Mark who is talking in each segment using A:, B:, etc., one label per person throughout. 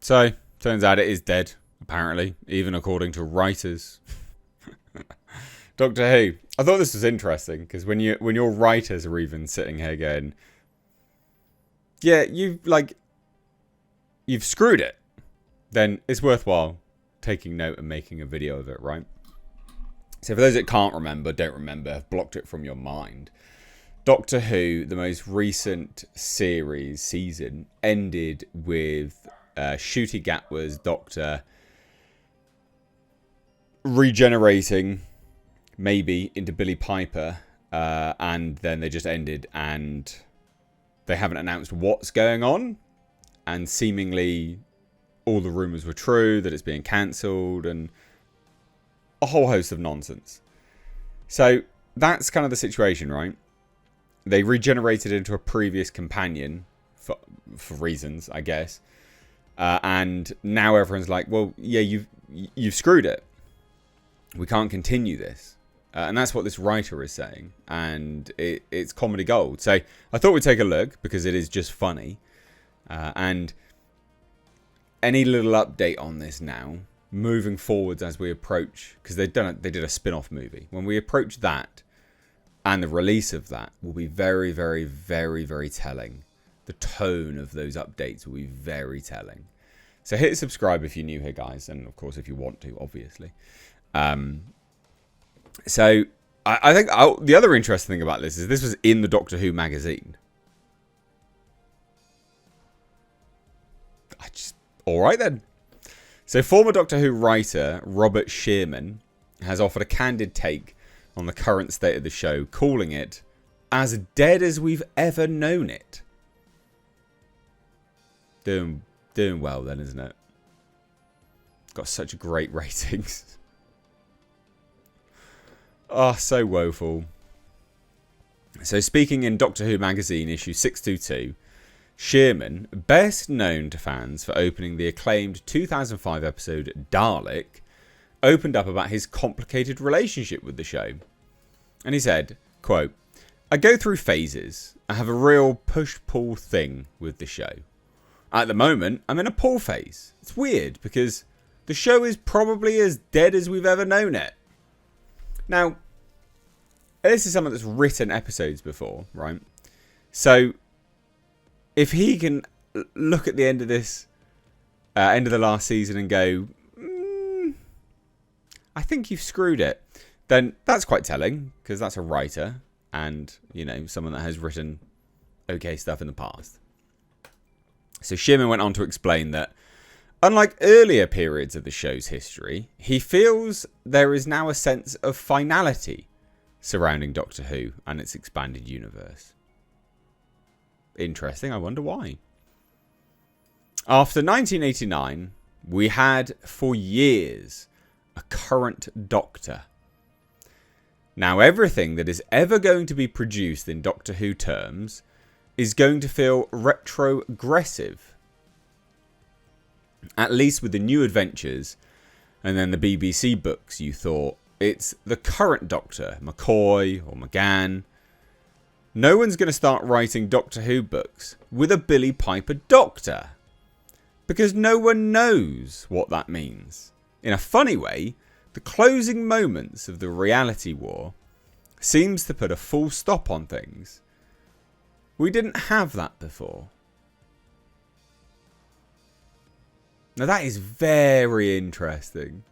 A: So, turns out it is dead, apparently, even according to writers. Doctor Who. I thought this was interesting, because when your writers are even sitting here going, yeah, you've screwed it, then it's worthwhile taking note and making a video of it, right? So for those that can't remember, don't remember, have blocked it from your mind, Doctor Who, the most recent season, ended with Ncuti Gatwa's Doctor regenerating, maybe, into Billie Piper, and then they just ended, and they haven't announced what's going on, and seemingly all the rumours were true, that it's being cancelled, and a whole host of nonsense. So that's kind of the situation, right? They regenerated into a previous companion for reasons, I guess. And now everyone's like, well, yeah, you've screwed it. We can't continue this. And that's what this writer is saying. And it's comedy gold. So I thought we'd take a look because it is just funny. And any little update on this now, moving forwards as we approach, because they did a spin-off movie. When we approach that, and the release of that will be very, very, very, very telling. The tone of those updates will be very telling. So hit subscribe if you're new here, guys. And, of course, if you want to, obviously. So I think the other interesting thing about this is this was in the Doctor Who magazine. All right, then. So former Doctor Who writer Robert Shearman has offered a candid take on the current state of the show, calling it as dead as we've ever known it. Doing well then, isn't it? Got such great ratings. Oh, so woeful. So speaking in Doctor Who magazine issue 622, Shearman, best known to fans for opening the acclaimed 2005 episode Dalek, opened up about his complicated relationship with the show. And he said, quote, I go through phases. I have a real push-pull thing with the show. At the moment, I'm in a pull phase. It's weird because the show is probably as dead as we've ever known it. Now, this is someone that's written episodes before, right? So, if he can look at the end of this, end of the last season and go, I think you've screwed it, then that's quite telling, because that's a writer and, you know, someone that has written okay stuff in the past. So Shearman went on to explain that, unlike earlier periods of the show's history, he feels there is now a sense of finality surrounding Doctor Who and its expanded universe. Interesting, I wonder why. After 1989, we had, for years, a current Doctor. Now everything that is ever going to be produced in Doctor Who terms is going to feel retrogressive. At least with the new adventures and then the BBC books, you thought it's the current Doctor, McCoy or McGann. No one's going to start writing Doctor Who books with a Billie Piper Doctor, because no one knows what that means. In a funny way, the closing moments of the reality war seems to put a full stop on things. We didn't have that before. Now that is very interesting.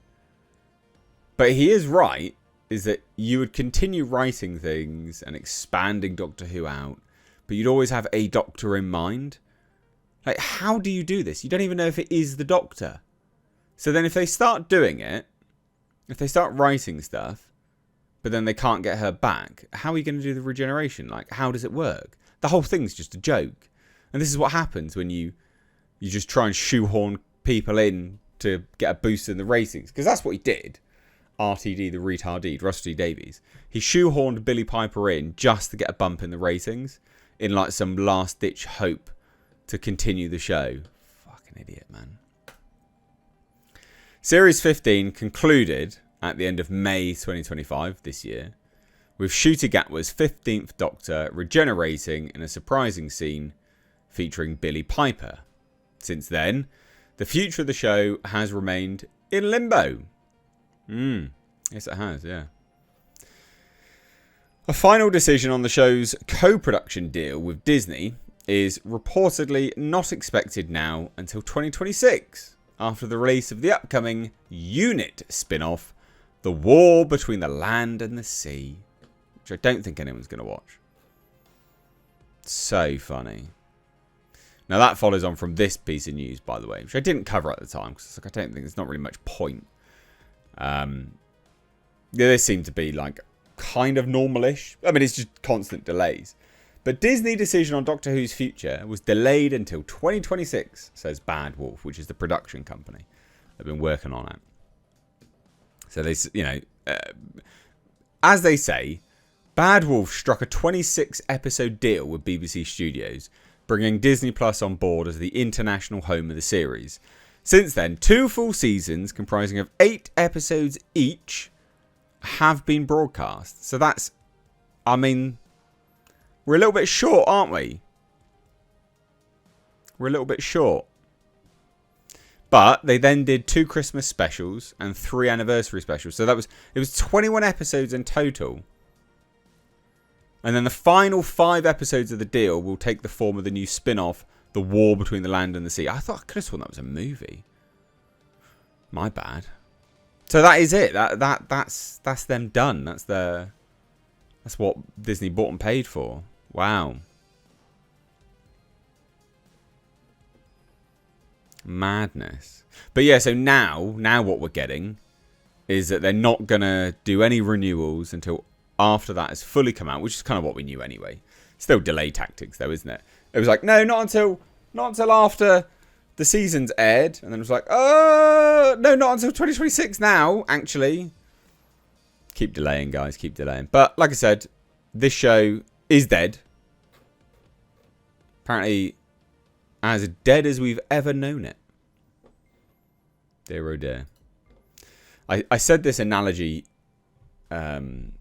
A: But he is right, is that you would continue writing things and expanding Doctor Who out, but you'd always have a Doctor in mind. Like, how do you do this? You don't even know if it is the Doctor. So then if they start doing it, if they start writing stuff, but then they can't get her back, how are you going to do the regeneration? Like, how does it work? The whole thing's just a joke. And this is what happens when you just try and shoehorn people in to get a boost in the ratings. Because that's what he did. RTD, the retarded, Rusty Davies. He shoehorned Billie Piper in just to get a bump in the ratings, in like some last-ditch hope to continue the show. Fucking idiot, man. Series 15 concluded at the end of May 2025 this year, with Ncuti Gatwa's 15th Doctor regenerating in a surprising scene featuring Billie Piper. Since then, the future of the show has remained in limbo. Yes, it has, yeah. A final decision on the show's co-production deal with Disney is reportedly not expected now until 2026, after the release of the upcoming Unit spin-off, The War Between the Land and the Sea, which I don't think anyone's going to watch. So funny. Now that follows on from this piece of news, by the way, which I didn't cover at the time, because I don't think there's not really much point. This seemed to be like kind of normal-ish. I mean, it's just constant delays. But Disney's decision on Doctor Who's future was delayed until 2026, says Bad Wolf, which is the production company they've been working on it. So they, as they say, Bad Wolf struck a 26-episode deal with BBC Studios, bringing Disney Plus on board as the international home of the series. Since then, 2 full seasons comprising of 8 episodes each have been broadcast. So that's, I mean, we're a little bit short, aren't we? We're a little bit short. But they then did 2 Christmas specials and 3 anniversary specials. So it was 21 episodes in total. And then the final 5 episodes of the deal will take the form of the new spin-off, The War Between the Land and the Sea. I could have sworn that was a movie. My bad. So that is it. That's them done. That's what Disney bought and paid for. Wow. Madness. But yeah, so now what we're getting is that they're not going to do any renewals until after that has fully come out, which is kind of what we knew anyway. Still delay tactics though, isn't it? It was like, no, not until after the season's aired. And then it was like, no, not until 2026 now, actually. Keep delaying, guys, keep delaying. But like I said, this show is dead. Apparently as dead as we've ever known it. Dear oh dear. I said this analogy on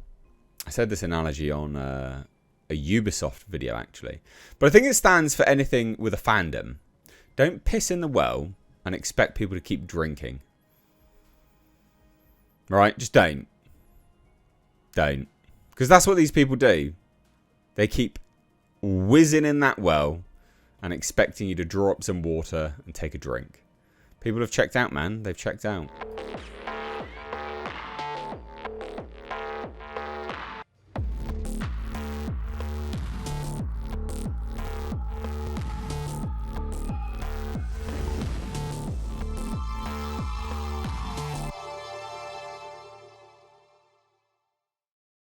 A: a Ubisoft video, actually. But I think it stands for anything with a fandom. Don't piss in the well and expect people to keep drinking. Right? Just don't. Don't. Because that's what these people do. They keep whizzing in that well and expecting you to draw up some water and take a drink. People have checked out, man. They've checked out.